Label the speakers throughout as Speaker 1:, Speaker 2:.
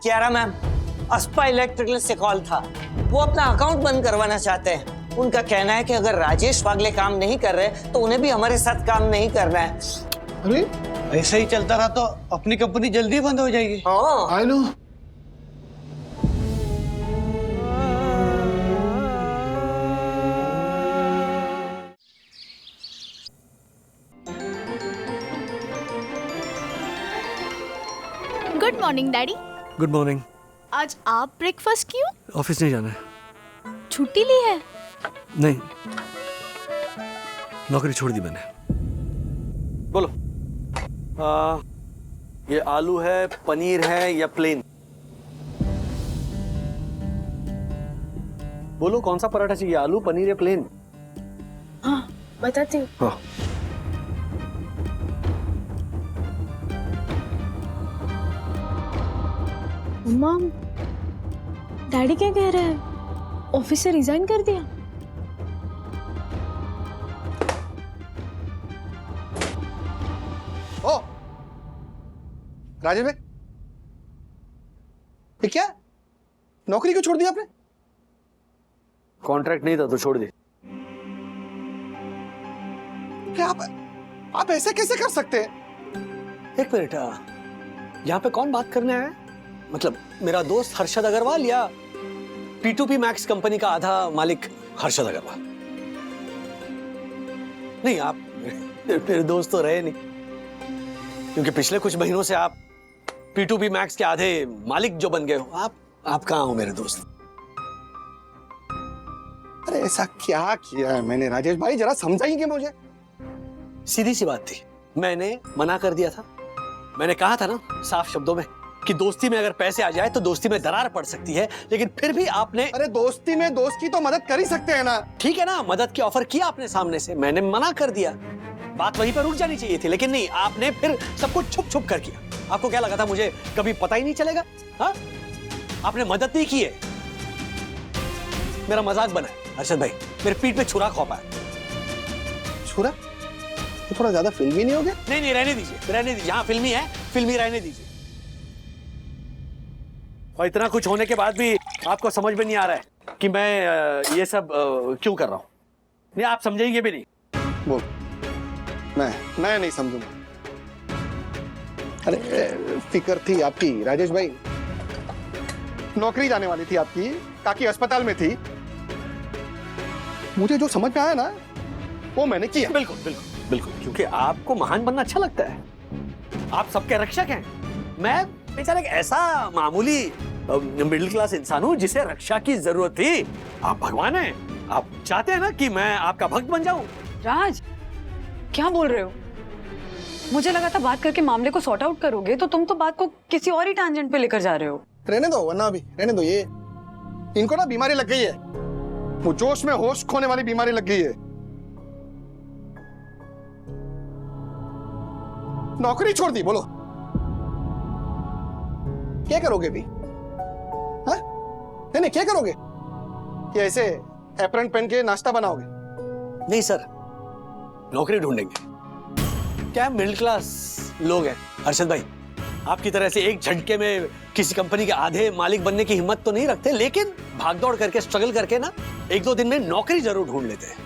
Speaker 1: Kiara ma'am, Aspa electrical से call था। वो अपना अकाउंट बंद करवाना चाहते हैं। उनका कहना है कि अगर राजेश वागले काम नहीं कर रहे तो उन्हें भी हमारे साथ काम नहीं करना है।
Speaker 2: अरे ऐसा ही चलता रहा तो अपनी कंपनी जल्दी बंद हो जाएगी।
Speaker 1: हाँ
Speaker 2: I know.
Speaker 3: Good morning daddy.
Speaker 4: Good morning.
Speaker 3: आज आप ब्रेकफास्ट क्यों?
Speaker 4: ऑफिस नहीं जाना है।
Speaker 3: छुट्टी ली है?
Speaker 4: नहीं, नौकरी छोड़ दी मैंने। बोलो, ये आलू है, पनीर है या प्लेन? बोलो कौन सा पराठा चाहिए, आलू, पनीर या प्लेन?
Speaker 3: हाँ बताती हूँ।
Speaker 4: हाँ।
Speaker 3: मॉम, डैडी क्या कह रहे हैं? ऑफिस से रिजाइन कर दिया?
Speaker 2: ओ राजेश भाई, ये क्या नौकरी क्यों छोड़ दी आपने?
Speaker 4: कॉन्ट्रैक्ट नहीं था तो छोड़ दी।
Speaker 2: क्या आप ऐसे कैसे कर सकते हैं?
Speaker 4: एक मिनट, यहाँ पे कौन बात करने आया है? मतलब मेरा दोस्त हर्षद अग्रवाल या P2P मैक्स कंपनी का आधा मालिक हर्षद अग्रवाल? नहीं, आप मेरे दोस्त तो रहे नहीं, क्योंकि पिछले कुछ महीनों से आप P2P मैक्स के आधे मालिक जो बन गए हो। आप कहाँ हो मेरे दोस्त?
Speaker 2: अरे ऐसा क्या किया है मैंने राजेश भाई, जरा समझाएंगे मुझे?
Speaker 4: सीधी सी बात थी, मैंने मना कर दिया था। मैंने कहा था ना साफ शब्दों में कि दोस्ती में अगर पैसे आ जाए तो दोस्ती में दरार पड़ सकती है, लेकिन फिर भी आपने।
Speaker 2: अरे दोस्ती में दोस्त की तो मदद कर ही सकते हैं ना।
Speaker 4: ठीक है ना, मदद की ऑफर किया आपने सामने से, मैंने मना कर दिया। बात वहीं पर रुक जानी चाहिए थी, लेकिन नहीं, आपने फिर सब कुछ छुप छुप कर किया। आपको क्या लगा था मुझे कभी पता ही नहीं चलेगा? हाँ, आपने मदद नहीं की है, मेरा मजाक बना है हर्षद भाई, मेरे पीठ पे छुरा खौपा है।
Speaker 2: छुरा? ये थोड़ा ज्यादा फिल्मी नहीं हो गया?
Speaker 4: नहीं नहीं, रहने दीजिए, रहने दीजिए। हाँ फिल्मी है, फिल्मी रहने दीजिए। और इतना कुछ होने के बाद भी आपको समझ में नहीं आ रहा है कि मैं ये सब क्यों कर रहा हूं? नहीं, आप समझेंगे भी नहीं।
Speaker 2: बोल। मैं नहीं समझूंगा। अरे फिक्र थी आपकी राजेश भाई, नौकरी जाने वाली थी आपकी, काकी अस्पताल में थी। मुझे जो समझ में आया ना वो मैंने किया।
Speaker 4: बिल्कुल बिल्कुल बिल्कुल, क्योंकि आपको महान बनना अच्छा लगता है। आप सबके रक्षक हैं। मैं बेचारा एक ऐसा मामूली मिडिल क्लास इंसान हूं जिसे रक्षा की जरूरत थी। आप भगवान हैं, आप चाहते हैं ना कि मैं आपका भक्त बन जाऊं।
Speaker 5: राज, क्या बोल रहे हो? मुझे लगा था बात करके मामले को सॉर्ट आउट करोगे, तो तुम तो बात को किसी और ही टैंजेंट पे लेकर जा रहे हो।
Speaker 2: रहने दो, वरना अभी रहने दो। ये इनको ना बीमारी लग गई है, वो जोश में होश खोने वाली बीमारी लग गई है। नौकरी छोड़ दी, बोलो क्या करोगे अभी? हाँ? नहीं क्या करोगे? कि ऐसे एप्रन पहन के नाश्ता बनाओगे?
Speaker 4: नहीं सर, नौकरी ढूंढेंगे। क्या मिडिल क्लास लोग हैं हर्षद भाई, आपकी तरह से एक झटके में किसी कंपनी के आधे मालिक बनने की हिम्मत तो नहीं रखते, लेकिन भागदौड़ करके स्ट्रगल करके ना एक दो दिन में नौकरी जरूर ढूंढ लेते हैं।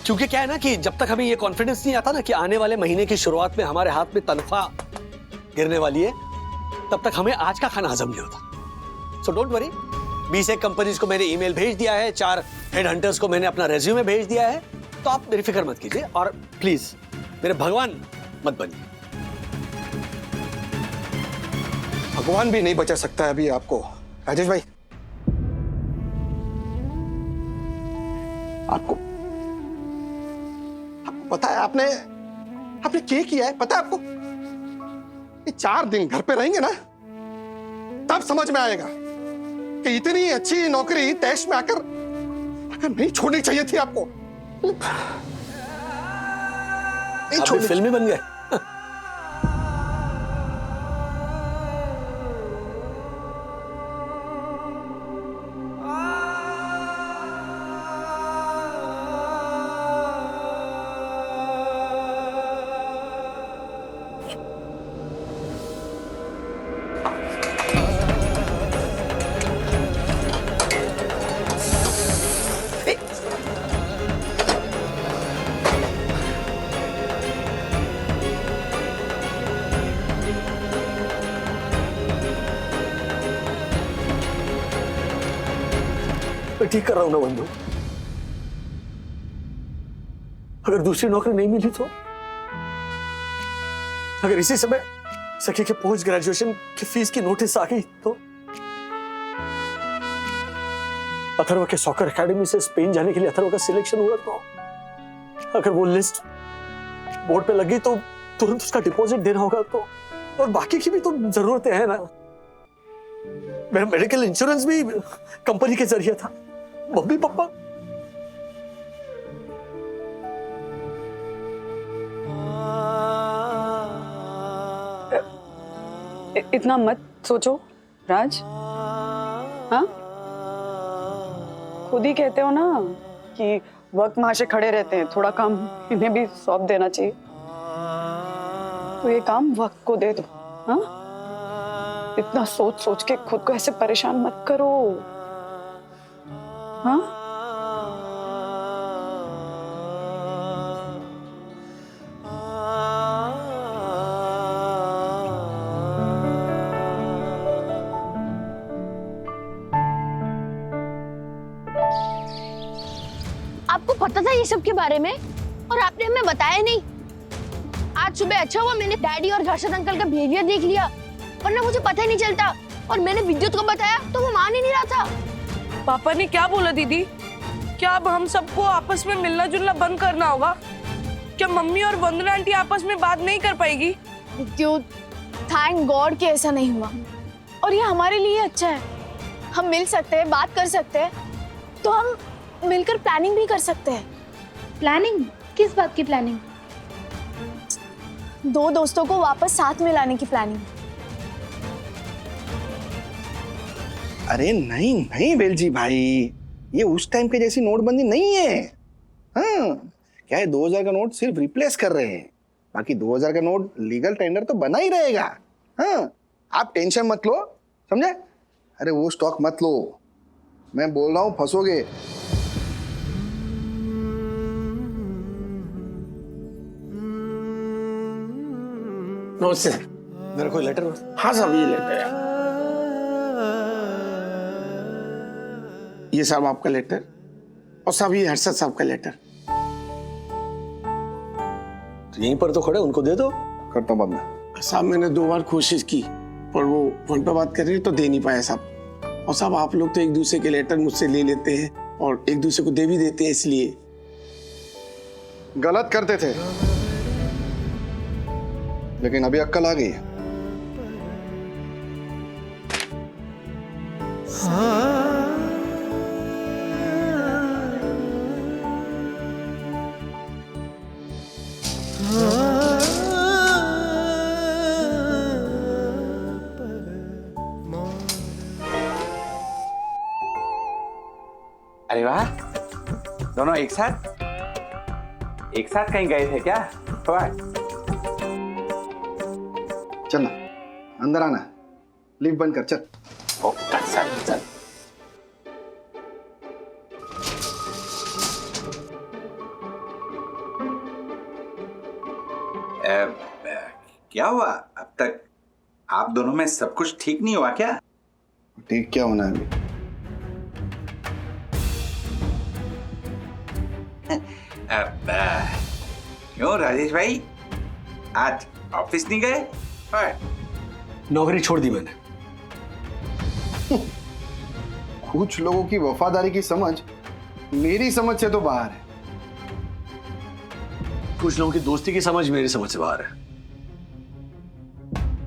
Speaker 4: क्योंकि क्या है ना कि जब तक हमें ये कॉन्फिडेंस नहीं आता ना कि आने वाले महीने की शुरुआत में हमारे हाथ में तनख्वाह गिरने वाली है, तब तक हमें आज का खाना हजम नहीं होता। सो डोंट वरी, 20 कंपनीज को मैंने ईमेल भेज दिया है, 4 हेड हंटर्स को मैंने अपना रेज्यूमे भेज दिया है, तो आप मेरी फिक्र मत कीजिए और प्लीज मेरे भगवान मत बनिए।
Speaker 2: भगवान भी नहीं बचा सकता है अभी आपको राजेश भाई। आपको पता है आपने क्या किया है? पता है आपको? ये 4 दिन घर पे रहेंगे ना, तब समझ में आएगा कि इतनी अच्छी नौकरी तैश में आकर नहीं छोड़नी चाहिए थी आपको। नहीं
Speaker 4: आप फिल्मी बन गए। मैं ठीक कर रहा हूं ना बंधु? अगर दूसरी नौकरी नहीं मिली तो, अगर इसी समय सखी के पोस्ट ग्रेजुएशन की फीस की नोटिस आ गई तो, अथर्व के सॉकर एकेडमी से स्पेन जाने के लिए अथर्व का सिलेक्शन हुआ तो, अगर वो लिस्ट बोर्ड पे लगी तो तुरंत उसका डिपॉजिट देना होगा तो, और बाकी की भी तो जरूरतें हैं ना। मेरा मेडिकल इंश्योरेंस भी कंपनी के जरिए था। मम्मी पापा
Speaker 5: इतना मत सोचो राज। हाँ, खुद ही कहते हो ना कि वक्त महाशय खड़े रहते हैं, थोड़ा काम इन्हें भी सौंप देना चाहिए। तो ये काम वक्त को दे दो। हाँ, इतना सोच सोच के खुद को ऐसे परेशान मत करो। हाँ,
Speaker 6: आपको पता था ये सब के बारे में और आपने हमें बताया नहीं। आज सुबह अच्छा हुआ मैंने डैडी और हर्षद अंकल का बिहेवियर देख लिया, वरना मुझे पता ही नहीं चलता। और मैंने विद्युत को बताया तो वो मान ही नहीं रहा था।
Speaker 7: पापा ने क्या बोला दीदी? क्या अब हम सबको आपस में मिलना जुलना बंद करना होगा? क्या मम्मी और वंदना आंटी आपस में बात नहीं कर पाएगी?
Speaker 3: विद्युत, थैंक गॉड कि ऐसा नहीं हुआ, और ये हमारे लिए अच्छा है। हम मिल सकते हैं, बात कर सकते हैं, तो हम मिलकर प्लानिंग भी कर सकते हैं।
Speaker 6: प्लानिंग? किस बात की प्लानिंग?
Speaker 3: दो दोस्तों को वापस साथ में लाने की प्लानिंग।
Speaker 8: अरे नहीं नहीं बेलजी भाई, ये उस टाइम के जैसी नोटबंदी नहीं है। हाँ, क्या है 2000 का नोट सिर्फ रिप्लेस कर रहे हैं, बाकी 2000 का नोट लीगल टेंडर तो बना ही रहेगा। हाँ, आप टेंशन मत लो, समझे? अरे वो स्टॉक मत लो, मैं बोल रहा हूँ फंसोगे।
Speaker 2: नमस्ते।
Speaker 4: मेरा कोई लेटर?
Speaker 2: हाँ साहब, ये लेटर है। ये साहब आपका लेटर, और साहब ये हर्षद साहब का लेटर।
Speaker 4: तो यहीं पर तो खड़े, उनको दे दो।
Speaker 8: करता हूँ बाद में।
Speaker 2: साहब मैंने 2 बार कोशिश की, पर वो फोन पे बात कर रहे तो दे नहीं पाया साहब। और साहब आप लोग तो एक दूसरे के लेटर मुझसे ले लेते हैं और एक दूसरे को दे भी देते हैं, इसलिए
Speaker 8: गलत करते थे, लेकिन अभी अक्ल आ गई है।
Speaker 9: अरे वाह, दोनों एक साथ कहीं गए थे क्या? वाह।
Speaker 8: चल ना, अंदर आना, लिफ्ट बंद कर, चल।
Speaker 9: ओ, चल। क्या हुआ? अब तक आप दोनों में सब कुछ ठीक नहीं हुआ क्या?
Speaker 8: ठीक क्या होना है अभी?
Speaker 9: क्यों राजेश भाई, आज ऑफिस नहीं गए?
Speaker 4: नौकरी छोड़ दी मैंने।
Speaker 8: कुछ लोगों की वफादारी की समझ मेरी समझ से तो बाहर है।
Speaker 4: कुछ लोगों की दोस्ती की समझ मेरी समझ से बाहर है।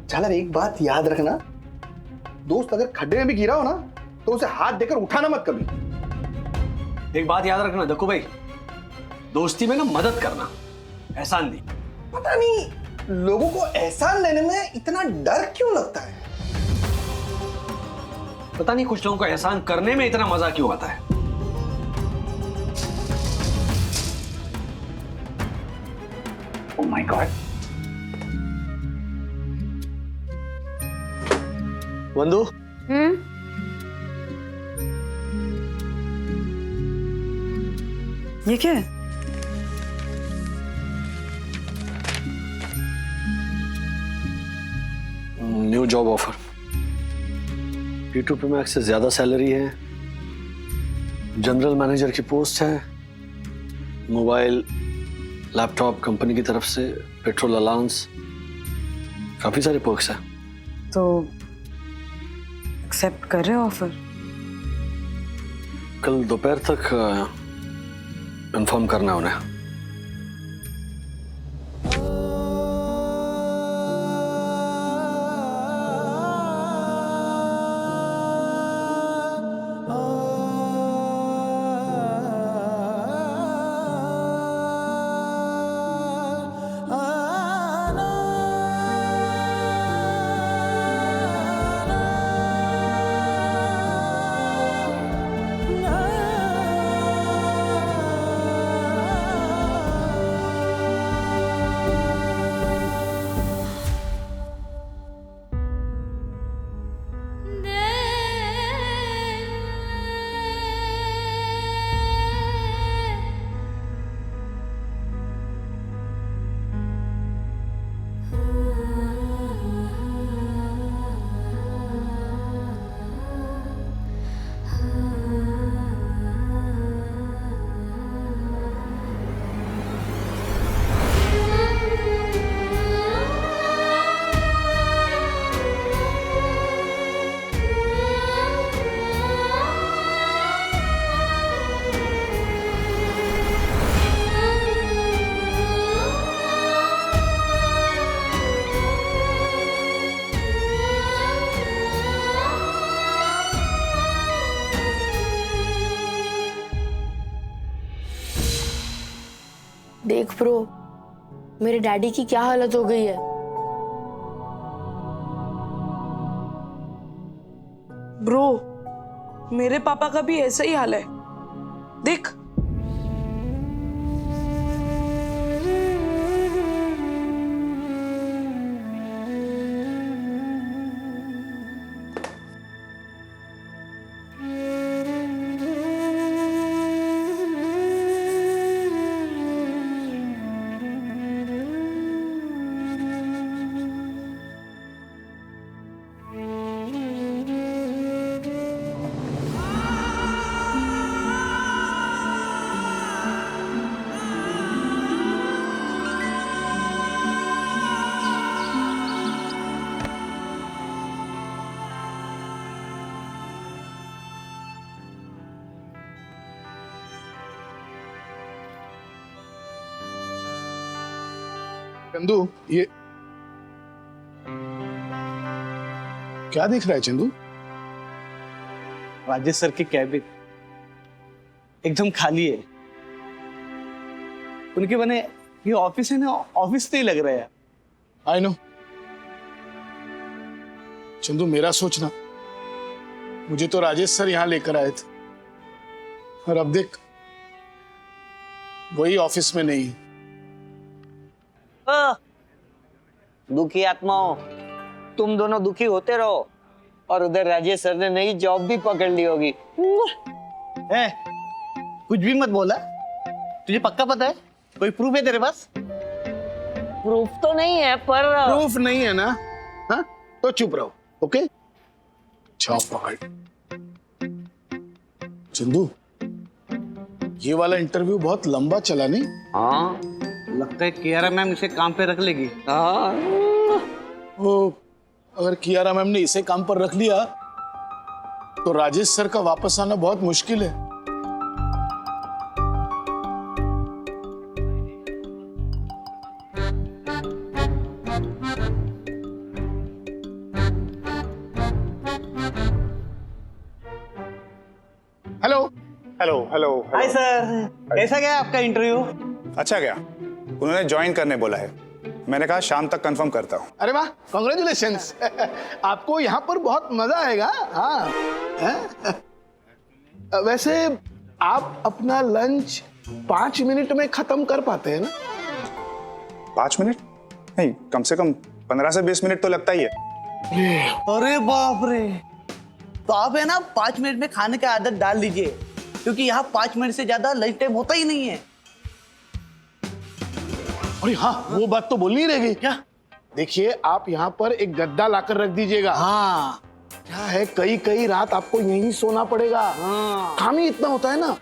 Speaker 8: झालर, एक बात याद रखना, दोस्त अगर खड्डे में भी गिरा हो ना तो उसे हाथ देकर उठाना मत कभी।
Speaker 4: एक बात याद रखना देखो भाई, दोस्ती में ना मदद करना, एहसान नहीं।
Speaker 8: पता नहीं लोगों को एहसान लेने में इतना डर क्यों लगता है।
Speaker 4: पता नहीं कुछ लोगों को एहसान करने में इतना मजा क्यों आता है।
Speaker 9: Oh my God.
Speaker 4: वंदु,
Speaker 5: ये क्या है?
Speaker 4: New job offer, P2P max से ज्यादा सैलरी है, जनरल मैनेजर की पोस्ट है, मोबाइल लैपटॉप कंपनी की तरफ से, पेट्रोल अलाउंस, काफी सारे पर्क्स हैं।
Speaker 5: तो एक्सेप्ट कर रहे हो ऑफर?
Speaker 4: कल दोपहर तक इन्फॉर्म करना उन्हें।
Speaker 6: देख ब्रो, मेरे डैडी की क्या हालत हो गई है।
Speaker 7: ब्रो, मेरे पापा का भी ऐसा ही हाल है। देख,
Speaker 2: चंदू, ये क्या देख रहा है चंदू?
Speaker 4: राजेश सर की कैबिन एकदम खाली है। उनके बने ये ऑफिस है ना, ऑफिस नहीं लग रहा है।
Speaker 2: आई नो चंदू, मेरा सोचना, मुझे तो राजेश सर यहां लेकर आए थे और अब देख वही ऑफिस में नहीं है।
Speaker 1: दुखी आत्माओं, तुम दोनों दुखी होते रहो और उधर राजेश सर ने नई जॉब भी पकड़ ली होगी।
Speaker 4: कुछ भी मत बोला, तुझे पक्का पता है? कोई प्रूफ है तेरे पास?
Speaker 1: प्रूफ तो नहीं है, पर
Speaker 2: प्रूफ नहीं है ना? हाँ तो चुप रहो, ओके? जॉब पकड़। चंदू, ये वाला इंटरव्यू बहुत लंबा चला नहीं?
Speaker 1: हाँ,
Speaker 4: लगता है कियारा मैम इसे काम पे रख लेगी।
Speaker 1: हाँ।
Speaker 2: वो अगर कियारा मैम ने इसे काम पर रख लिया तो राजेश सर का वापस आना बहुत मुश्किल है। Hello
Speaker 10: hello hello
Speaker 4: hi sir, कैसा गया आपका इंटरव्यू?
Speaker 10: अच्छा गया। उन्होंने ज्वाइन करने बोला है। मैंने कहा शाम तक कंफर्म करता हूँ।
Speaker 2: अरे वाह, कॉन्ग्रेचुलेशंस। आपको यहाँ पर बहुत मजा आएगा। हाँ, वैसे आप अपना लंच 5 मिनट में खत्म कर पाते हैं ना?
Speaker 10: 5 मिनट नहीं, कम से कम 15 से 20 मिनट तो लगता ही है।
Speaker 4: अरे बाप रे, तो आप है ना 5 मिनट में खाने की आदत डाल लीजिए, क्योंकि यहाँ 5 मिनट से ज्यादा लंच टाइम होता ही नहीं है।
Speaker 2: अरे हाँ, वो बात तो बोलनी रह गई।
Speaker 4: क्या?
Speaker 2: देखिए, आप यहाँ पर एक गद्दा लाकर रख दीजिएगा।
Speaker 4: हाँ,
Speaker 2: क्या
Speaker 11: है कई कई रात आपको यहीं सोना पड़ेगा। काम ही इतना होता है ना।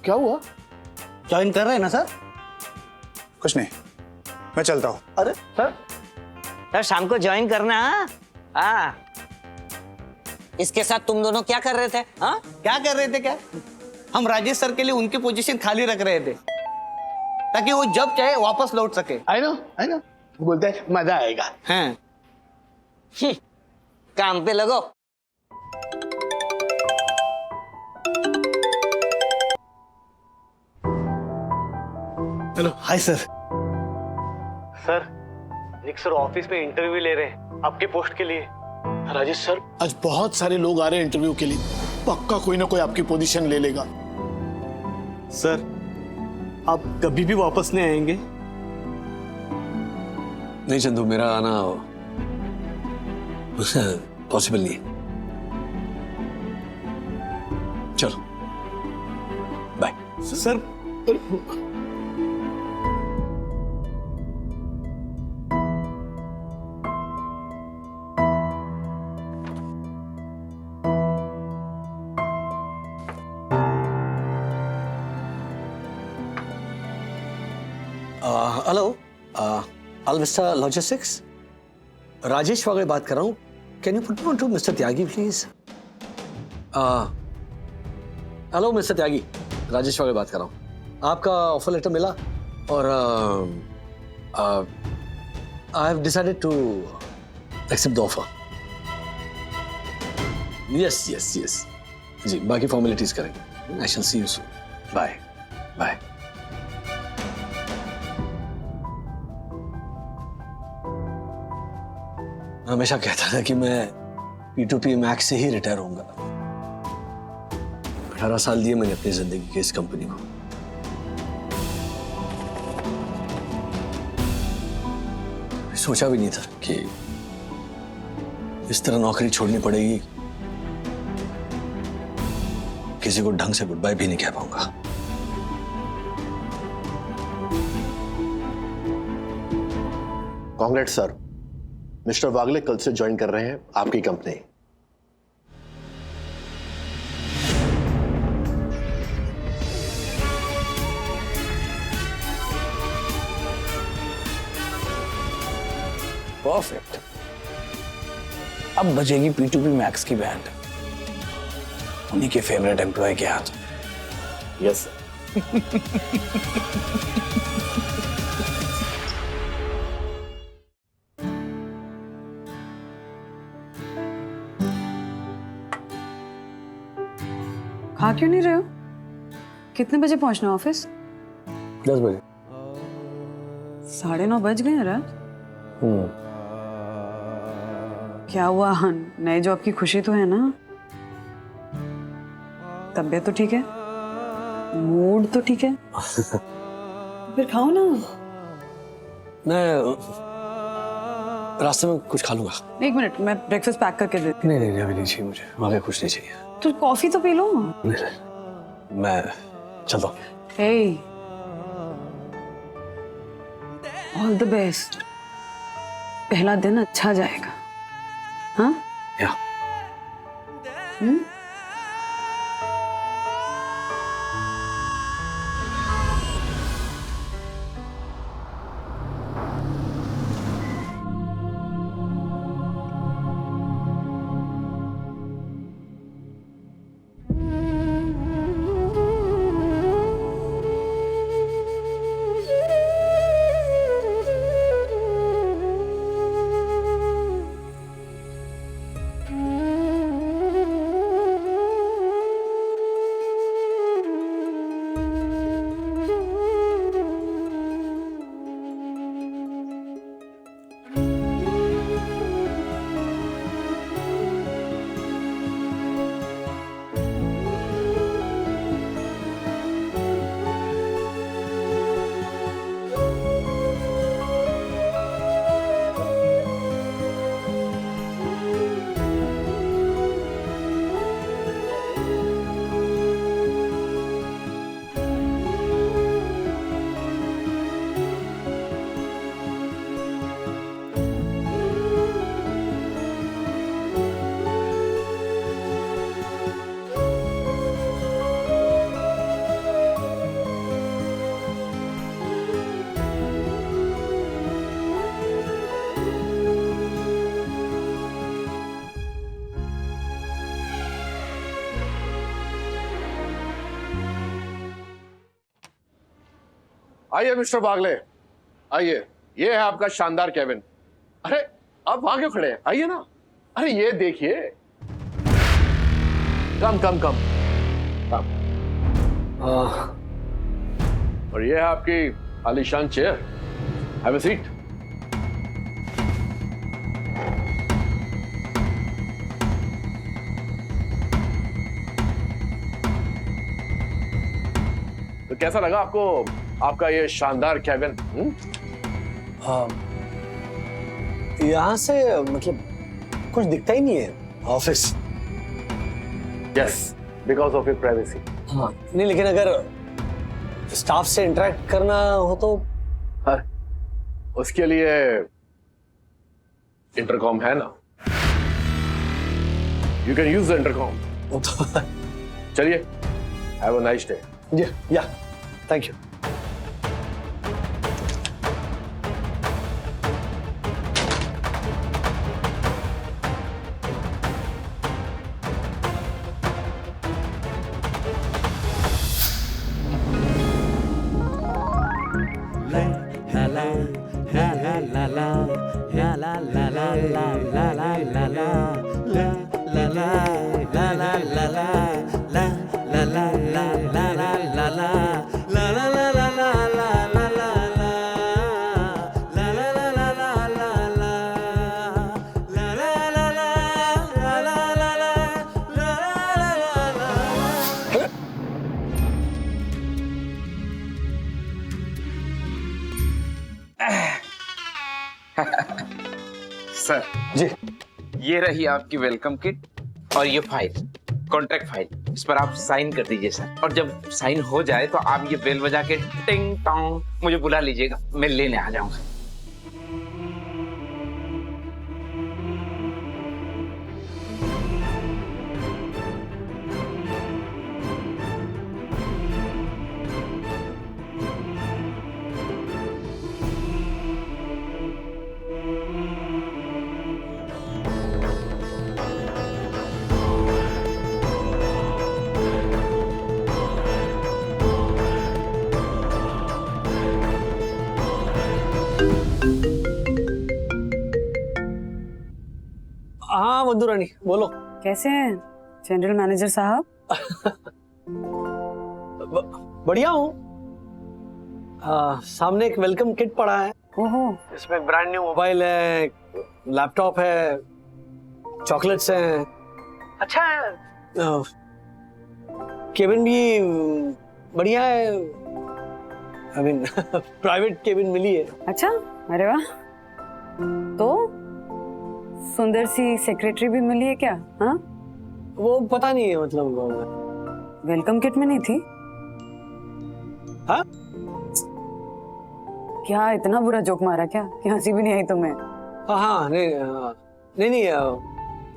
Speaker 11: क्या हुआ?
Speaker 4: ज्वाइन कर रहे हैं ना सर?
Speaker 10: कुछ नहीं, मैं चलता हूँ।
Speaker 11: अरे सर,
Speaker 1: सर शाम को ज्वाइन करना। हाँ, इसके साथ तुम दोनों क्या कर रहे थे? हाँ,
Speaker 4: क्या कर रहे थे? क्या हम राजेश सर के लिए उनकी पोजीशन खाली रख रहे थे ताकि वो जब चाहे वापस लौट सके।
Speaker 11: आई नो बोलते हैं मजा आएगा।
Speaker 4: हैं?
Speaker 1: काम पे लगो।
Speaker 4: Hello, hi sir. सर, निक सर ऑफिस में इंटरव्यू ले रहे हैं आपके पोस्ट के लिए।
Speaker 11: राजेश सर, आज बहुत सारे लोग आ रहे हैं इंटरव्यू के लिए। पक्का कोई ना कोई आपकी पोजीशन ले लेगा।
Speaker 4: सर, आप कभी भी वापस नहीं आएंगे? नहीं चंदू, मेरा आना पॉसिबल नहीं है। चलो bye.
Speaker 11: Sir
Speaker 4: hello, Alvista logistics, Rajesh Wagle बात कर रहा हूँ। Can you put me on to mister Tyagi please? Hello mister Tyagi, Rajesh Wagle बात कर रहा हूँ। आपका ऑफर लेटर मिला और I have decided to accept the offer. Yes yes yes जी, बाकी फॉर्मेलिटीज करेंगे। I shall see you soon. Bye bye. हमेशा कहता था कि मैं P2P मैक्स से ही रिटायर होऊंगा। 18 साल दिए मैंने अपनी जिंदगी की इस कंपनी को। सोचा भी नहीं था कि इस तरह नौकरी छोड़नी पड़ेगी, किसी को ढंग से गुड बाय भी नहीं कह पाऊंगा।
Speaker 12: कांग्रेट्स सर, मिस्टर वागले कल से ज्वाइन कर रहे हैं आपकी कंपनी।
Speaker 11: परफेक्ट। अब बजेगी P2P मैक्स की बैंड, उन्हीं के फेवरेट एम्प्लॉय के हाथ।
Speaker 12: यस
Speaker 5: खा क्यों नहीं रहे हो? कितने बजे पहुंचना ऑफिस?
Speaker 4: 10 बजे।
Speaker 5: 9:30 बज गए हैं रात। क्या हुआ? नए जॉब की खुशी तो है ना? तबीयत तो ठीक है? मूड तो ठीक है? फिर खाओ ना।
Speaker 4: मैं रास्ते में कुछ खा लूंगा।
Speaker 5: 1 मिनट, मैं ब्रेकफास्ट पैक करके देती
Speaker 4: नहीं नहीं, अभी नहीं चाहिए मुझे, वहां कुछ नहीं चाहिए।
Speaker 5: हूँ। तो कॉफी तो पी लो।
Speaker 4: नहीं, मैं चलता हूँ।
Speaker 5: Hey, all the best. पहला दिन अच्छा जाएगा, हाँ?
Speaker 4: या
Speaker 12: आइए मिस्टर बागले, आइए। ये है आपका शानदार केबिन। अरे आप वहां क्यों खड़े हैं? आइए ना। अरे ये देखिए। कम कम कम कम। और ये है आपकी आलीशान चेयर। Have a seat. तो कैसा लगा आपको आपका ये शानदार केबिन?
Speaker 4: यहाँ से मतलब कुछ दिखता ही नहीं है office.
Speaker 12: Yes, because of your privacy.
Speaker 4: हाँ नहीं, लेकिन अगर स्टाफ से इंटरेक्ट करना हो तो
Speaker 12: उसके लिए इंटरकॉम है ना, you can use the intercom. चलिए, हैव अ नाइस डे।
Speaker 4: या थैंक यू।
Speaker 9: सर
Speaker 4: जी,
Speaker 9: ये रही आपकी वेलकम किट और ये फाइल, कॉन्ट्रैक्ट फाइल। इस पर आप साइन कर दीजिए सर, और जब साइन हो जाए तो आप ये बेल बजा के टिंग टोंग मुझे बुला लीजिएगा, मैं लेने आ जाऊंगा।
Speaker 4: हाँ मधु रानी बोलो।
Speaker 5: कैसे हैं जनरल मैनेजर साहब?
Speaker 4: बढ़िया हूँ। सामने एक वेलकम किट पड़ा है।
Speaker 5: ओहो,
Speaker 4: इसमें ब्रांड न्यू मोबाइल है, लैपटॉप है, चॉकलेट्स हैं। अच्छा है। केबिन भी बढ़िया है। आई मीन प्राइवेट केबिन मिली है।
Speaker 5: अच्छा, अरे वाह। तो सुंदर सी सेक्रेटरी भी मिली है क्या? हाँ,
Speaker 4: वो पता नहीं है, मतलब
Speaker 5: वेलकम किट में नहीं थी।
Speaker 4: हाँ,
Speaker 5: क्या इतना बुरा जोक मारा क्या कि हंसी भी नहीं आई तुम्हें?
Speaker 4: हाँ नहीं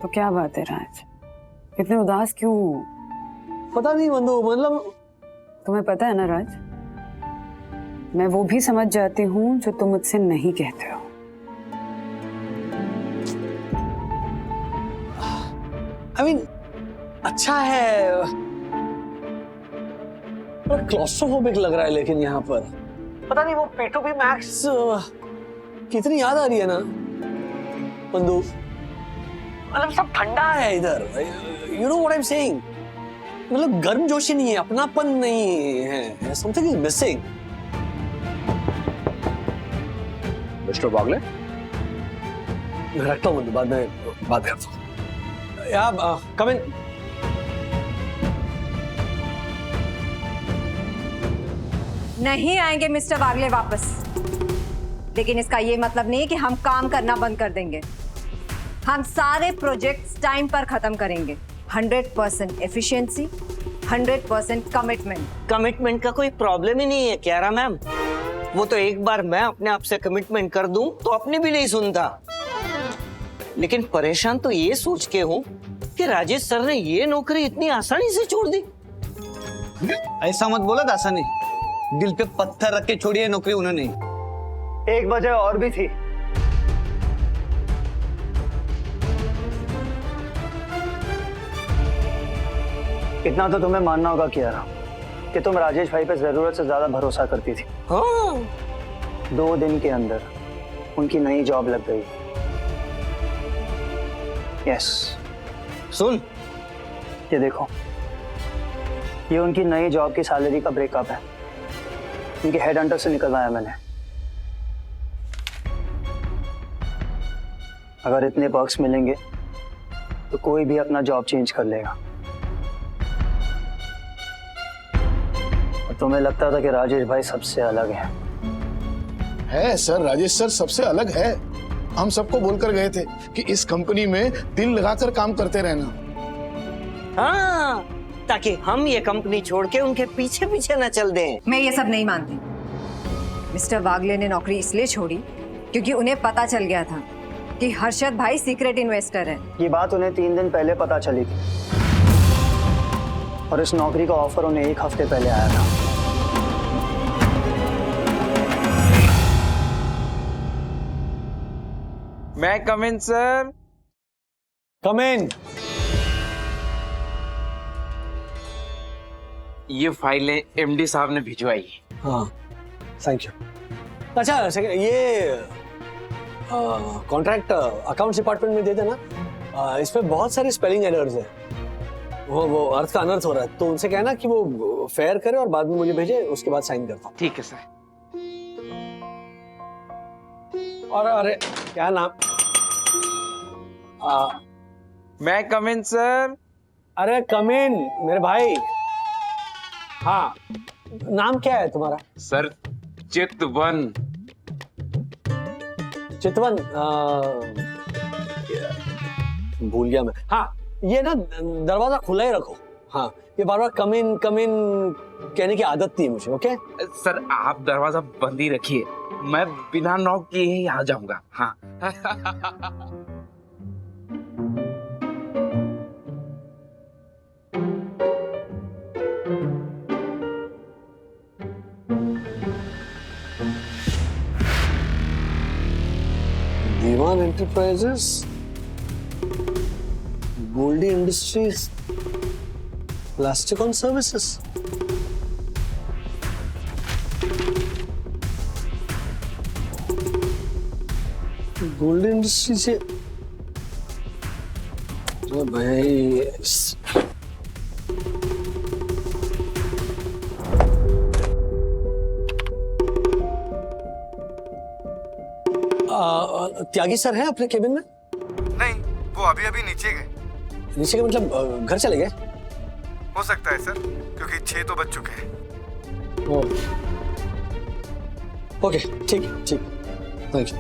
Speaker 5: तो क्या बात है राज, इतने उदास क्यों?
Speaker 4: पता नहीं बंधु, मतलब
Speaker 5: तुम्हें पता है ना राज, मैं वो भी समझ जाती हूँ जो तुम मुझसे नहीं कहते हो।
Speaker 4: I mean, अच्छा है, पर क्लॉस्ट्रोफोबिक लग रहा है। लेकिन यहाँ पर पता नहीं वो P2P मैक्स कितनी याद आ रही है ना बंधु। मतलब सब ठंडा है इधर। You know what I'm saying? मतलब गर्मजोशी नहीं है, अपनापन नहीं है। Something is missing.
Speaker 12: Mister Bagle,
Speaker 4: मैं रखता हूँ बंधु, बाद में बात करता हूँ। Come in.
Speaker 13: नहीं आएंगे मिस्टर वागले वापस, लेकिन इसका ये मतलब नहीं कि हम काम करना बंद कर देंगे। हम सारे प्रोजेक्ट्स टाइम पर खत्म करेंगे। 100% एफिशिएंसी, 100% कमिटमेंट।
Speaker 1: कमिटमेंट का कोई प्रॉब्लम ही नहीं है क्यारा मैम। वो तो एक बार मैं अपने आप से कमिटमेंट कर दूं तो अपनी भी नहीं सुनता। लेकिन परेशान तो ये सोच के हूँ कि राजेश सर ने ये नौकरी इतनी आसानी से छोड़ दी।
Speaker 11: ऐसा मत बोलो दासानी, दिल पे पत्थर रख के छोड़ी है नौकरी उन्होंने। एक वजह और भी थी। इतना तो तुम्हें मानना होगा कियारा, कि तुम राजेश भाई पे जरूरत से ज्यादा भरोसा करती थी।
Speaker 1: हाँ
Speaker 11: 2 दिन के अंदर उनकी नई जॉब लग गई। यस,
Speaker 1: सुन,
Speaker 11: ये देखो, ये उनकी नई जॉब की सैलरी का ब्रेकअप है। उनके हेड हंटर से निकलवाया मैंने। अगर इतने पर्क्स मिलेंगे तो कोई भी अपना जॉब चेंज कर लेगा। और तुम्हें लगता था कि राजेश भाई सबसे अलग है
Speaker 14: सर, राजेश सर सबसे अलग है। हम सबको बोलकर गए थे कि इस कंपनी में दिल लगाकर काम करते रहना।
Speaker 1: हाँ, ताकि हम ये कंपनी छोड़ के उनके पीछे पीछे न चल दें।
Speaker 13: मैं ये सब नहीं मानती। मिस्टर वागले ने नौकरी इसलिए छोड़ी क्योंकि उन्हें पता चल गया था कि हर्षद भाई सीक्रेट इन्वेस्टर है।
Speaker 11: ये बात उन्हें 3 दिन पहले पता चली थी और इस नौकरी का ऑफर उन्हें 1 हफ्ते पहले आया था।
Speaker 9: मैं कम इन सर।
Speaker 4: कम इन।
Speaker 9: ये फाइलें एमडी साहब ने भिजवाई है।
Speaker 4: हाँ, थैंक यू। अच्छा, ये कॉन्ट्रैक्ट अकाउंट्स डिपार्टमेंट में दे देना। इसमें बहुत सारे स्पेलिंग एरर्स हैं। वो अर्थ का अनर्थ हो रहा है, तो उनसे कहना कि वो फेयर करे और बाद में मुझे भेजे, उसके बाद साइन करता हूँ।
Speaker 9: ठीक है सर।
Speaker 4: और अरे क्या नाम?
Speaker 9: मैं कम इन सर।
Speaker 4: अरे कम इन मेरे भाई। हाँ, नाम क्या है तुम्हारा?
Speaker 9: सर चितवन।
Speaker 4: चितवन, भूल गया मैं। हाँ, ये ना दरवाजा खुला ही रखो। हाँ, ये बार बार कम इन कहने की आदत थी मुझे। ओके
Speaker 9: सर, आप दरवाजा बंद ही रखिए, मैं बिना नॉक किए ही आ जाऊंगा। हाँ।
Speaker 4: Diwan enterprises, Goldie industries, plastic on services. Goldie industry से भाई त्यागी सर हैं अपने केबिन में?
Speaker 15: नहीं, वो अभी अभी नीचे गए।
Speaker 4: नीचे के मतलब घर चले गए?
Speaker 15: हो सकता है सर, क्योंकि 6 तो बज चुके हैं।
Speaker 4: ओके, ठीक, thank you.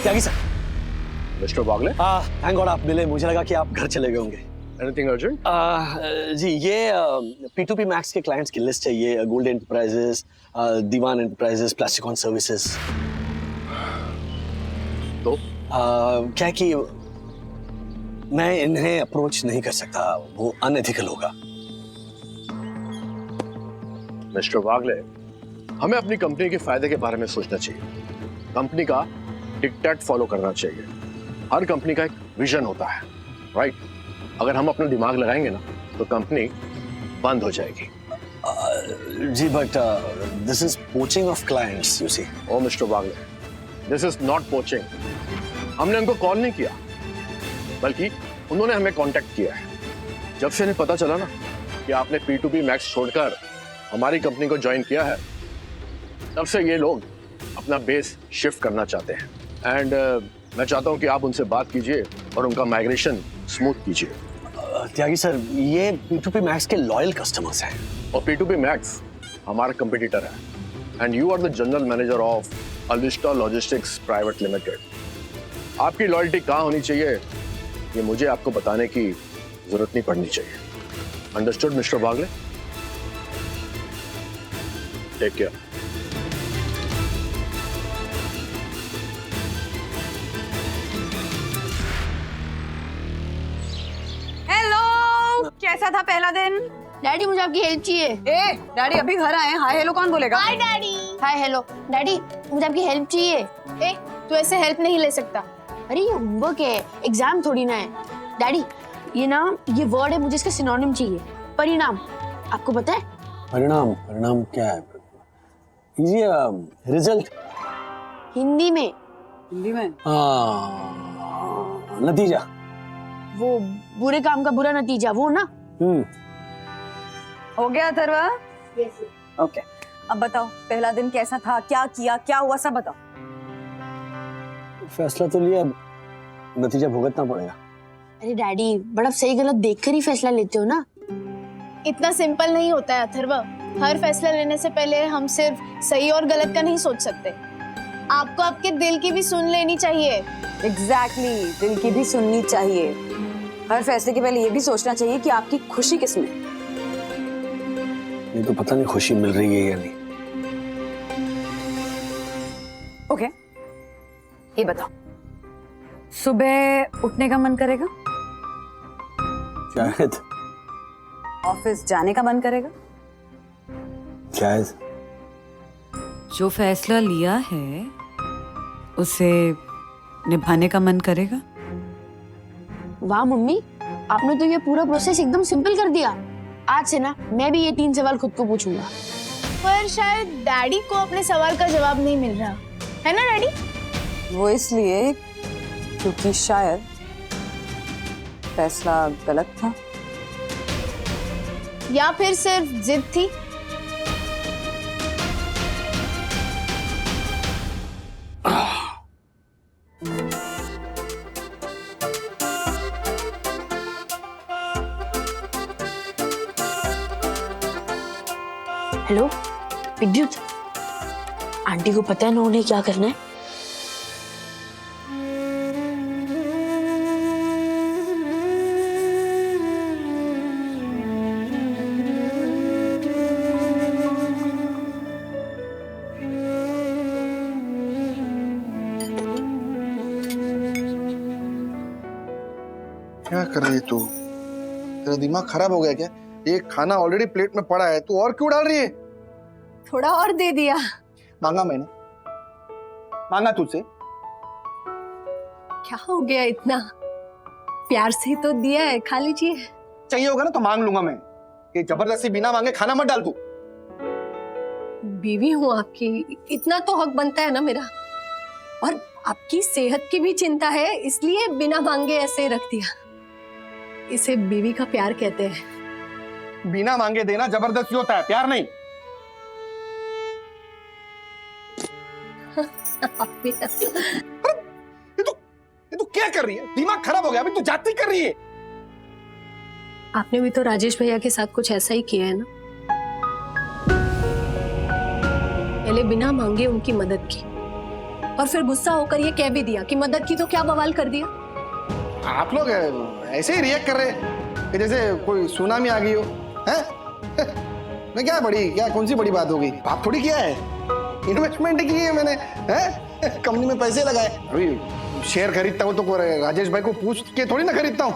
Speaker 4: Tyagi sir.
Speaker 12: Mister Wagle,
Speaker 4: thank God आप मिले। मुझे लगा कि आप घर चले गए होंगे।
Speaker 12: Anything urgent?
Speaker 4: जी, ये P2P मैक्स के क्लाइंट्स की लिस्ट चाहिए। Gold Enterprises, Diwan Enterprises, Plastic on Services.
Speaker 12: तो
Speaker 4: क्या है कि मैं इन्हें अप्रोच नहीं कर सकता, वो अनएथिकल होगा।
Speaker 12: मिस्टर वागले, हमें अपनी कंपनी के फायदे के बारे में सोचना चाहिए। कंपनी का डिक्टेट फॉलो करना चाहिए। हर कंपनी का एक विजन होता है, राइट? अगर हम अपना दिमाग लगाएंगे ना तो कंपनी बंद हो जाएगी।
Speaker 4: जी, but this is poaching of clients, you see.
Speaker 12: Oh mister Wagle, this is not poaching. हमने उनको कॉल नहीं किया, बल्कि उन्होंने हमें कांटेक्ट किया है। जब से इन्हें पता चला ना कि आपने P2P मैक्स छोड़कर हमारी कंपनी को ज्वाइन किया है, तब से ये लोग अपना बेस शिफ्ट करना चाहते हैं। एंड मैं चाहता हूं कि आप उनसे बात कीजिए और उनका माइग्रेशन स्मूथ कीजिए।
Speaker 4: त्यागी सर, ये P2P मैक्स के लॉयल कस्टमर्स हैं।
Speaker 12: और P2P मैक्स हमारा कंपटीटर है and you are the general manager of Alista logistics private limited. आपकी लॉयल्टी कहाँ होनी चाहिए ये मुझे आपको बताने की जरूरत नहीं पड़नी चाहिए। Understood mister Wagle? Take care.
Speaker 5: Hello, कैसा था पहला दिन?
Speaker 6: डैडी मुझे आपकी हेल्प चाहिए।
Speaker 5: ए, डैडी अभी घर आए हैं, हाय हेलो कौन बोलेगा?
Speaker 6: हाय डैडी। हाय हेलो डैडी, मुझे आपकी हेल्प चाहिए।
Speaker 3: ए, तू ऐसे हेल्प नहीं ले सकता।
Speaker 6: अरे ये होमवर्क है, एग्जाम थोड़ी ना है। डैडी ये वर्ड है, मुझे इसका सिनोनिम चाहिए। परिणाम, आपको पता है?
Speaker 4: परिणाम? परिणाम क्या है? ये रिजल्ट
Speaker 6: हिंदी में।
Speaker 5: हिंदी में?
Speaker 4: नतीजा।
Speaker 6: वो बुरे काम का बुरा नतीजा, वो ना।
Speaker 5: हो गया अथर्वा? ओके, अब बताओ पहला दिन कैसा था, क्या किया, क्या हुआ, सब बताओ।
Speaker 4: फैसला तो लिया, नतीजा भुगतना पड़ेगा।
Speaker 6: अरे डैडी, बड़ा सही गलत देखकर ही फैसला लेते हो ना।
Speaker 3: इतना सिंपल नहीं होता है अथर्व। हर फैसला लेने से पहले हम सिर्फ सही और गलत का नहीं सोच सकते। आपको आपके दिल की भी सुन लेनी चाहिए।
Speaker 5: एग्जैक्टली, दिल की भी सुननी चाहिए। हर फैसले के पहले ये भी सोचना चाहिए कि आपकी खुशी किसमें।
Speaker 4: ये तो पता नहीं खुशी मिल रही है या नहीं।
Speaker 5: ओके, ये बताओ, सुबह उठने का मन करेगा?
Speaker 4: शायद।
Speaker 5: ऑफिस जाने का मन करेगा?
Speaker 4: शायद।
Speaker 16: जो फैसला लिया है उसे निभाने का मन करेगा?
Speaker 6: वाह मम्मी, आपने तो ये पूरा प्रोसेस एकदम सिंपल कर दिया। आज से ना मैं भी ये 3 सवाल खुद को पूछूंगा।
Speaker 3: पर शायद डैडी को अपने सवाल का जवाब नहीं मिल रहा है ना डैडी?
Speaker 5: वो इसलिए क्योंकि शायद फैसला गलत था,
Speaker 3: या फिर सिर्फ जिद थी।
Speaker 6: हेलो विद्युत, आंटी को पता है ना उन्हें क्या करना है?
Speaker 8: क्या कर रही है तू? तेरा दिमाग खराब हो गया क्या? एक खाना ऑलरेडी प्लेट में पड़ा है, तू और क्यों डाल रही है?
Speaker 13: थोड़ा और दे दिया।
Speaker 8: मांगा मैंने, मांगा तुझसे।
Speaker 13: क्या हो गया इतना? प्यार से तो दिया है, खा लीजिए।
Speaker 8: चाहिए होगा ना तो मांग लूंगा मैं। ये जबरदस्ती बिना मांगे खाना मत डाल तू।
Speaker 13: बीवी हूँ आपकी, इतना तो हक बनता है ना मेरा। और आपकी सेहत की भी चिंता है, इसलिए बिना मांगे ऐसे रख दिया। इसे बीवी का प्यार कहते हैं।
Speaker 8: बिना मांगे देना जबरदस्ती होता है, प्यार नहीं। ये तू क्या कर रही है? दिमाग खराब हो गया, अभी तू जाती कर रही है।
Speaker 13: आपने भी तो राजेश भैया के साथ कुछ ऐसा ही किया है ना? पहले बिना मांगे उनकी मदद की और फिर गुस्सा होकर ये कह भी दिया कि मदद की तो क्या बवाल कर दिया।
Speaker 8: आप लोग ऐसे ही रिएक्ट कर रहे हैं कि जैसे कोई सुनामी आ गई हो, हैं? मैं क्या कौन सी बड़ी बात हो गई? बात थोड़ी किया है, इन्वेस्टमेंट की है मैंने, हैं? कंपनी में पैसे लगाए। अभी शेयर खरीदता हूँ तो राजेश भाई को पूछ के थोड़ी ना खरीदता हूँ।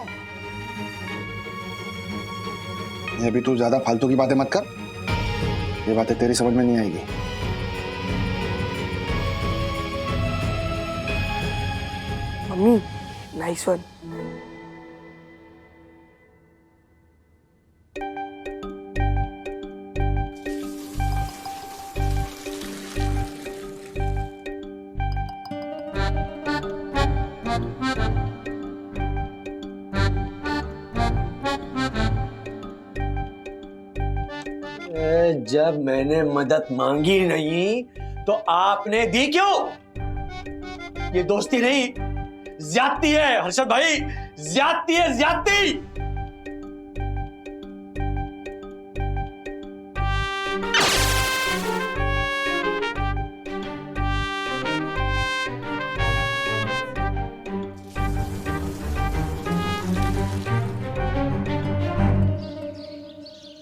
Speaker 8: अभी तू ज्यादा फालतू की बातें मत कर, ये बातें तेरी समझ में नहीं आएगी।
Speaker 5: Mummy, nice one.
Speaker 4: जब मैंने मदद मांगी नहीं तो आपने दी क्यों? ये दोस्ती नहीं, ज्यादती है हर्षद भाई, ज्यादती है, ज्यादती।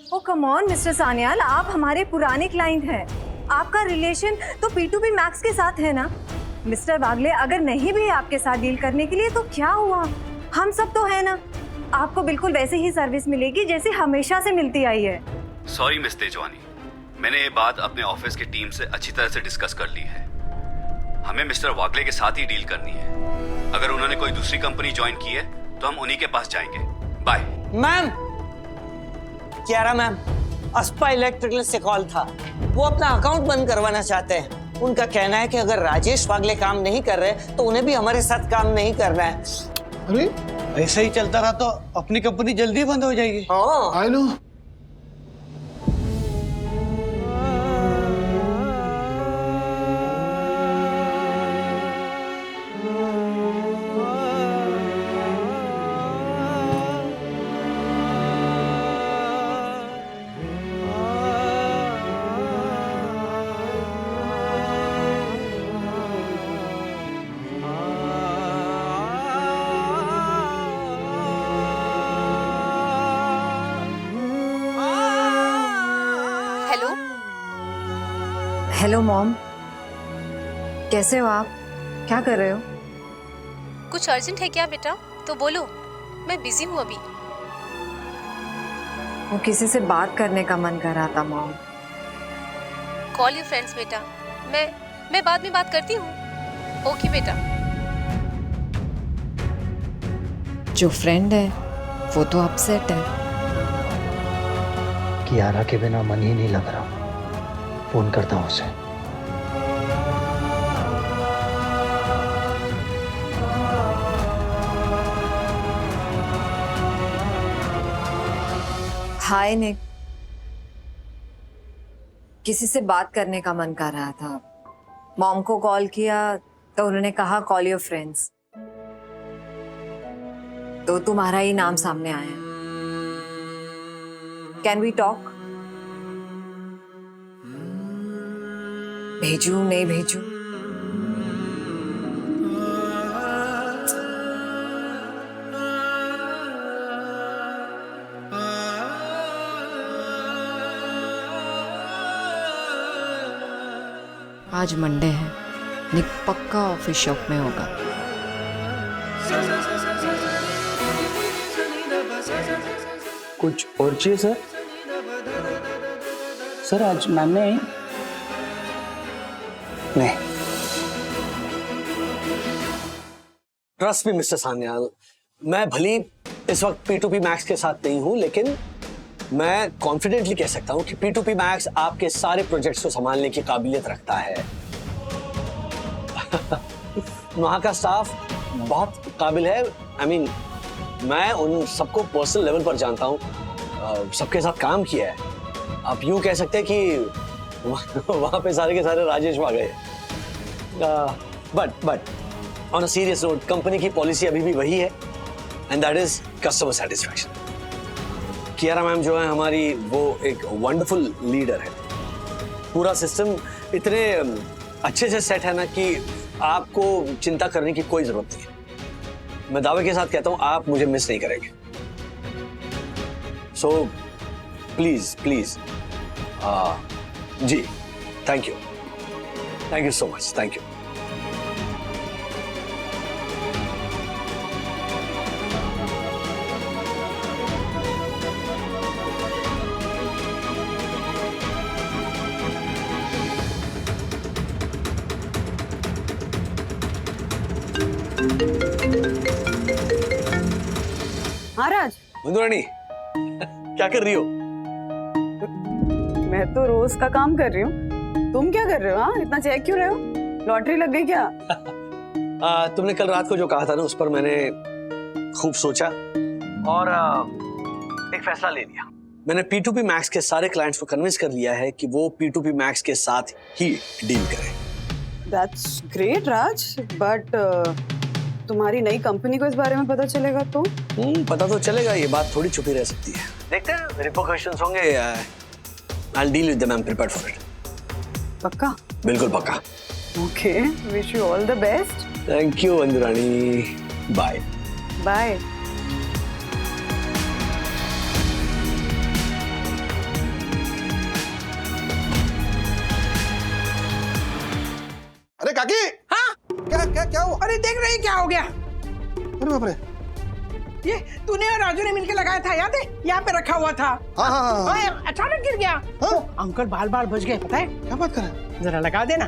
Speaker 13: ओ कम ऑन मिस्टर सान्याल, आप हमारे पुराने क्लाइंट हैं। आपका रिलेशन तो P2P मैक्स के साथ है ना? मिस्टर वागले, अगर नहीं भी आपके साथ डील करने के लिए तो क्या हुआ, हम सब तो है ना। आपको बिल्कुल वैसे ही सर्विस मिलेगी जैसे हमेशा से मिलती आई है।
Speaker 17: सॉरी मिस तेजवानी, मैंने ये बात अपने ऑफिस की टीम से अच्छी तरह से डिस्कस कर ली है। हमें मिस्टर वागले के साथ ही डील करनी है। अगर उन्होंने कोई दूसरी कंपनी ज्वाइन की है तो हम उन्हीं के पास जाएंगे। Bye.
Speaker 1: Ma'am, Kiara ma'am, Aspa electrical से कॉल था। वो अपना अकाउंट बंद करवाना चाहते हैं। उनका कहना है कि अगर राजेश वागले काम नहीं कर रहे तो उन्हें भी हमारे साथ काम नहीं करना है।
Speaker 4: अरे ऐसा ही चलता रहा तो अपनी कंपनी जल्दी बंद हो जाएगी।
Speaker 1: हाँ,
Speaker 14: I know.
Speaker 6: Hello.
Speaker 13: Hello mom, कैसे हो आप? क्या कर रहे हो?
Speaker 6: कुछ अर्जेंट है क्या बेटा? तो बोलो, मैं बिजी हूँ अभी।
Speaker 13: वो किसी से बात करने का मन कर रहा था मॉम।
Speaker 6: कॉल योर फ्रेंड्स बेटा, मैं बाद में बात करती हूँ। ओके बेटा।
Speaker 13: जो फ्रेंड है वो तो अपसेट है।
Speaker 1: कियारा के बिना मन ही नहीं लग रहा। फोन करता हूँ उसे।
Speaker 13: हाय निक, किसी से बात करने का मन कर रहा था। मॉम को कॉल किया तो उन्होंने कहा कॉल योर फ्रेंड्स, तो तुम्हारा ही नाम सामने आया। Can we talk? भेजू नहीं भेजू?
Speaker 18: आज मंडे है, निक पक्का ऑफिस शॉप में होगा।
Speaker 11: कुछ और चाहिए सर? सर आज मैम नहीं।
Speaker 4: ट्रस्ट मी मिस्टर सान्याल, मैं भली इस वक्त P2P मैक्स के साथ नहीं हूं, लेकिन मैं कॉन्फिडेंटली कह सकता हूं कि P2P मैक्स आपके सारे प्रोजेक्ट्स को संभालने की काबिलियत रखता है। वहां का स्टाफ बहुत काबिल है। I mean, मैं उन सबको पर्सनल लेवल पर जानता हूं, सबके साथ काम किया है। आप यूं कह सकते हैं कि वहां पे सारे के सारे राजेश आ गए। But on a serious note, company की पॉलिसी अभी भी वही है, and that is customer satisfaction. Kiara ma'am जो है हमारी, वो एक वंडरफुल लीडर है। पूरा सिस्टम इतने अच्छे से सेट है ना कि आपको चिंता करने की कोई जरूरत नहीं है। मैं दावे के साथ कहता हूं, आप मुझे मिस नहीं करेंगे। सो प्लीज प्लीज, जी, thank you so much, thank you.
Speaker 5: Maharaj,
Speaker 4: Madhurani क्या कर रही हो?
Speaker 5: मैं तो रोज का काम कर रही हूँ। तुम क्या कर रहे हो? हाँ, इतना चेक क्यों रहे हो? लॉटरी लग गई क्या?
Speaker 4: तुमने कल रात को जो कहा था ना, उस पर मैंने खूब सोचा और एक फैसला ले लिया। मैंने P2P Max के सारे क्लाइंट्स को कन्विंस कर लिया है कि वो P2P Max के साथ ही डील करें।
Speaker 5: दैट्स ग्रेट राज, बट तुम्हारी नई कंपनी को इस बारे में पता चलेगा तो?
Speaker 4: पता तो चलेगा, ये बात थोड़ी छुपी रह सकती है। देखते हैं रिपरकशंस होंगे। I'll deal with them, I'm prepared for it.
Speaker 5: पक्का?
Speaker 4: बिल्कुल पक्का।
Speaker 5: Okay, wish you all the best.
Speaker 4: Thank you Anjurani, bye
Speaker 5: bye.
Speaker 2: अरे काकी,
Speaker 19: हाँ?
Speaker 2: क्या हुआ?
Speaker 19: अरे देख रही क्या हो गया?
Speaker 2: अरे बाप रे,
Speaker 19: ये तूने और राजू ने मिलकर लगाया था, याद है? यहाँ पे रखा हुआ था।
Speaker 2: हाँ।
Speaker 19: अचानक गिर गया।
Speaker 2: हाँ?
Speaker 19: अंकल बाल बच गए, पता है?
Speaker 2: क्या बात कर रहे हैं?
Speaker 19: जरा लगा देना।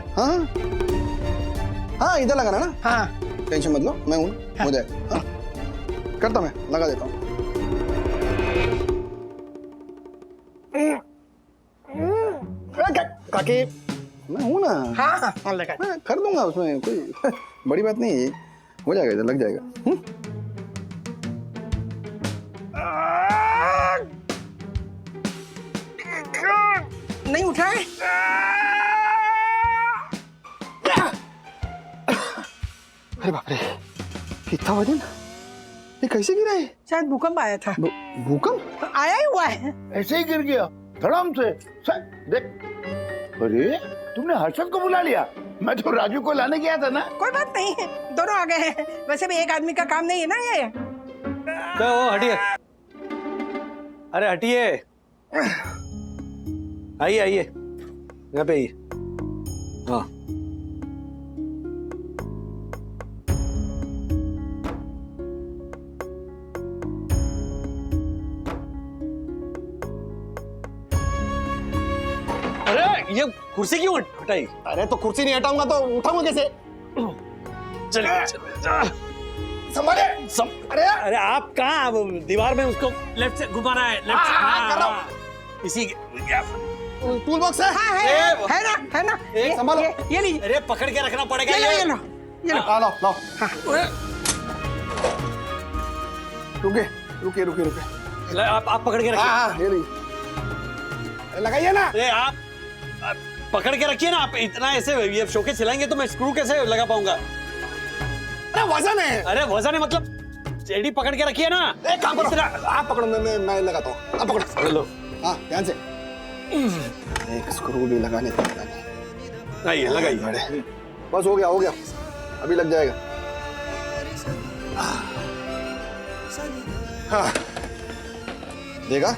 Speaker 2: हाँ, इधर लगाना ना?
Speaker 19: हाँ।
Speaker 2: टेंशन मत लो, मैं हूँ, हो जाएगा। हाँ? करता मैं, लगा देता हूँ। काकी, मैं हूँ ना।
Speaker 19: हाँ, लगा।
Speaker 2: मैं कर दूंगा, उसमें कोई बड़ी बात नहीं है, हो जाएगा, इधर लग जाएगा।
Speaker 19: नहीं उठाए?
Speaker 2: अरे बाप रे, कितना वजन? ये कैसे गिरा है?
Speaker 19: शायद भूकंप आया था।
Speaker 2: भूकंप?
Speaker 19: आया ही हुआ है।
Speaker 14: ऐसे ही गिर गया धड़ाम से। देख, अरे तुमने हर्षद को बुला लिया, मैं तो राजू को लाने गया था ना।
Speaker 19: कोई बात नहीं है, दोनों आ गए हैं। वैसे भी एक आदमी का काम नहीं है ना ये।
Speaker 4: तो हटिए, अरे हटिए, आइए आइए, यहाँ पे आइए। हाँ, अरे ये कुर्सी क्यों हटाई?
Speaker 2: अरे तो कुर्सी नहीं हटाऊंगा तो उठाऊंगा कैसे?
Speaker 4: चलिए
Speaker 2: संभाले।
Speaker 4: अरे आप कहाँ, दीवार में उसको लेफ्ट से घुमाना है, लेफ्ट से।
Speaker 2: कर रहा हूँ।
Speaker 4: इसी
Speaker 2: टूल बॉक्स है?
Speaker 19: हाँ, है ना।
Speaker 2: संभालो।
Speaker 19: ये लीजिए।
Speaker 4: अरे पकड़ के रखना पड़ेगा।
Speaker 19: ये लो।
Speaker 2: लाओ। रुके।
Speaker 4: आप पकड़ के रखिए।
Speaker 2: हाँ, ये लीजिए। लगाइए ना।
Speaker 4: अरे आप पकड़ के रखिए ना, आप इतना ऐसे ये शोकेस हिलाएंगे तो मैं स्क्रू कैसे लगा पाऊंगा?
Speaker 2: अरे वजन है।
Speaker 4: अरे वजन है मतलब एडी पकड़ के रखिए ना।
Speaker 2: एक काम करो, आप पकड़ो, मैं लगाता हूँ। आप पकड़ो।
Speaker 4: लो।
Speaker 2: हाँ, ध्यान से। एक स्क्रू भी लगाने का।
Speaker 4: आइए, लगाइए।
Speaker 2: बस हो गया, अभी लग जाएगा। हाँ, देखा,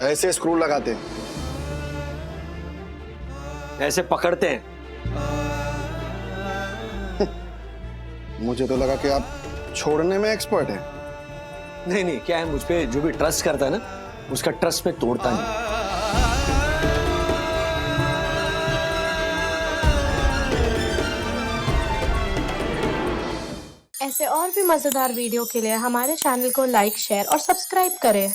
Speaker 2: ऐसे स्क्रू लगाते हैं,
Speaker 4: ऐसे पकड़ते हैं।
Speaker 2: मुझे तो लगा कि आप छोड़ने में एक्सपर्ट हैं।
Speaker 4: नहीं, क्या है, मुझ पे जो भी ट्रस्ट करता है ना, उसका ट्रस्ट में तोड़ता नहीं।
Speaker 20: ऐसे और भी मजेदार वीडियो के लिए हमारे चैनल को लाइक, शेयर और सब्सक्राइब करें।